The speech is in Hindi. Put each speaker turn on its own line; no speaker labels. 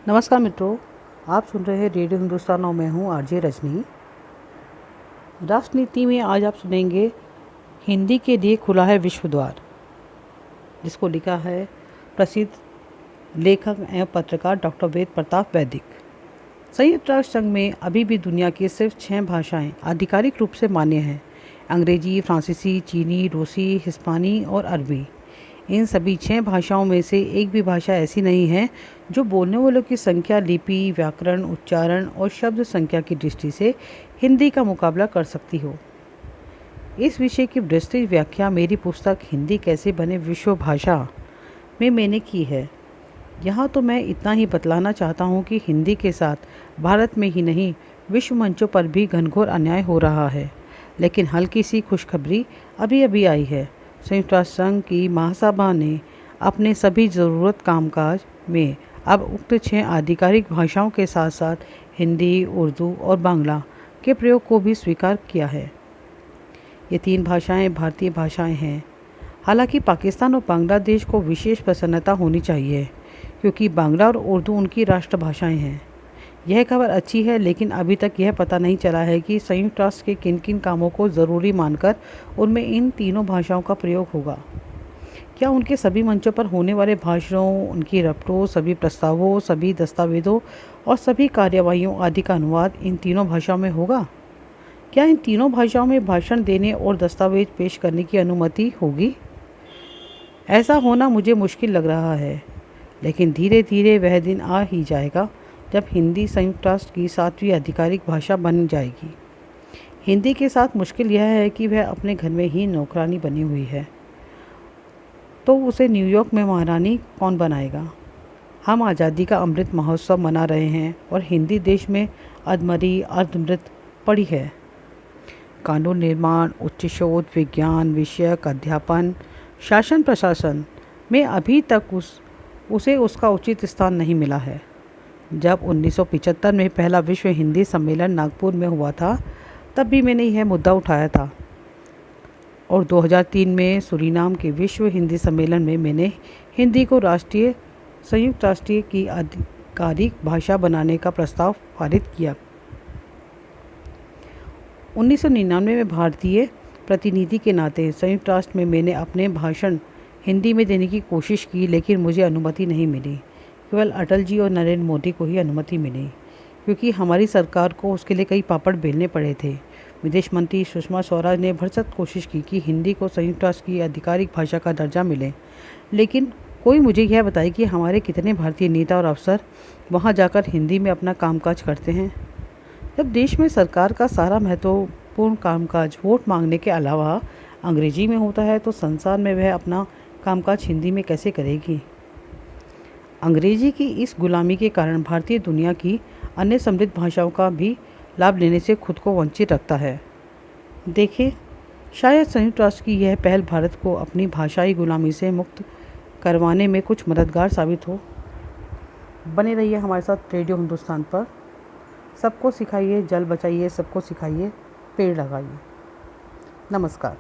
नमस्कार मित्रों, आप सुन रहे हैं रेडियो हिंदुस्तान और मैं हूं आरजे रजनी। राष्ट्रनीति में आज आप सुनेंगे हिंदी के लिए खुला है विश्व द्वार, जिसको लिखा है प्रसिद्ध लेखक एवं पत्रकार डॉक्टर वेद प्रताप वैदिक। संयुक्त राष्ट्र संघ में अभी भी दुनिया की सिर्फ 6 भाषाएं आधिकारिक रूप से मान्य हैं: अंग्रेजी, फ्रांसीसी, चीनी, रूसी, हिस्पानी और अरबी। इन सभी 6 भाषाओं में से एक भी भाषा ऐसी नहीं है जो बोलने वालों की संख्या, लिपि, व्याकरण, उच्चारण और शब्द संख्या की दृष्टि से हिंदी का मुकाबला कर सकती हो। इस विषय की विस्तृत व्याख्या मेरी पुस्तक हिंदी कैसे बने विश्व भाषा में मैंने की है। यहाँ तो मैं इतना ही बतलाना चाहता हूँ कि हिंदी के साथ भारत में ही नहीं, विश्व मंचों पर भी घनघोर अन्याय हो रहा है। लेकिन हल्की सी खुशखबरी अभी अभी आई है। संयुक्त राष्ट्र संघ की महासभा ने अपने सभी ज़रूरत कामकाज में अब उक्त 6 आधिकारिक भाषाओं के साथ साथ हिंदी, उर्दू और बांग्ला के प्रयोग को भी स्वीकार किया है। ये 3 भाषाएं भारतीय भाषाएं हैं। हालांकि पाकिस्तान और बांग्लादेश को विशेष प्रसन्नता होनी चाहिए, क्योंकि बांग्ला और उर्दू उनकी राष्ट्रभाषाएं हैं। यह खबर अच्छी है, लेकिन अभी तक यह पता नहीं चला है कि संयुक्त राष्ट्र के किन किन कामों को ज़रूरी मानकर उनमें इन तीनों भाषाओं का प्रयोग होगा। क्या उनके सभी मंचों पर होने वाले भाषणों, उनकी रपटों, सभी प्रस्तावों, सभी दस्तावेज़ों और सभी कार्यवाहियों आदि का अनुवाद इन तीनों भाषाओं में होगा? क्या इन तीनों भाषाओं में भाषण देने और दस्तावेज पेश करने की अनुमति होगी? ऐसा होना मुझे मुश्किल लग रहा है, लेकिन धीरे धीरे वह दिन आ ही जाएगा जब हिंदी संयुक्त राष्ट्र की 7वीं आधिकारिक भाषा बन जाएगी। हिंदी के साथ मुश्किल यह है कि वह अपने घर में ही नौकरानी बनी हुई है, तो उसे न्यूयॉर्क में महारानी कौन बनाएगा? हम आज़ादी का अमृत महोत्सव मना रहे हैं और हिंदी देश में अधमरी, अर्धमृत पड़ी है। कानून निर्माण, उच्च शोध, विज्ञान विषयक अध्यापन, शासन प्रशासन में अभी तक उसे उसका उचित स्थान नहीं मिला है। जब 1975 में पहला विश्व हिंदी सम्मेलन नागपुर में हुआ था, तब भी मैंने यह मुद्दा उठाया था, और 2003 में सूरीनाम के विश्व हिंदी सम्मेलन में मैंने हिंदी को संयुक्त राष्ट्र की आधिकारिक भाषा बनाने का प्रस्ताव पारित किया। 1999 में भारतीय प्रतिनिधि के नाते संयुक्त राष्ट्र में मैंने अपने भाषण हिंदी में देने की कोशिश की, लेकिन मुझे अनुमति नहीं मिली। केवल अटल जी और नरेंद्र मोदी को ही अनुमति मिली, क्योंकि हमारी सरकार को उसके लिए कई पापड़ बेलने पड़े थे। विदेश मंत्री सुषमा स्वराज ने भरसक कोशिश की कि हिंदी को संयुक्त राष्ट्र की आधिकारिक भाषा का दर्जा मिले, लेकिन कोई मुझे यह बताए कि हमारे कितने भारतीय नेता और अफसर वहां जाकर हिंदी में अपना कामकाज करते हैं। जब देश में सरकार का सारा महत्वपूर्ण कामकाज वोट मांगने के अलावा अंग्रेजी में होता है, तो संसार में वह अपना कामकाज हिंदी में कैसे करेगी? अंग्रेजी की इस गुलामी के कारण भारतीय दुनिया की अन्य समृद्ध भाषाओं का भी लाभ लेने से खुद को वंचित रखता है। देखिए, शायद संयुक्त राष्ट्र की यह पहल भारत को अपनी भाषाई गुलामी से मुक्त करवाने में कुछ मददगार साबित हो। बने रहिए हमारे साथ रेडियो हिंदुस्तान पर। सबको सिखाइए, जल बचाइए, सबको सिखाइए, पेड़ लगाइए। नमस्कार।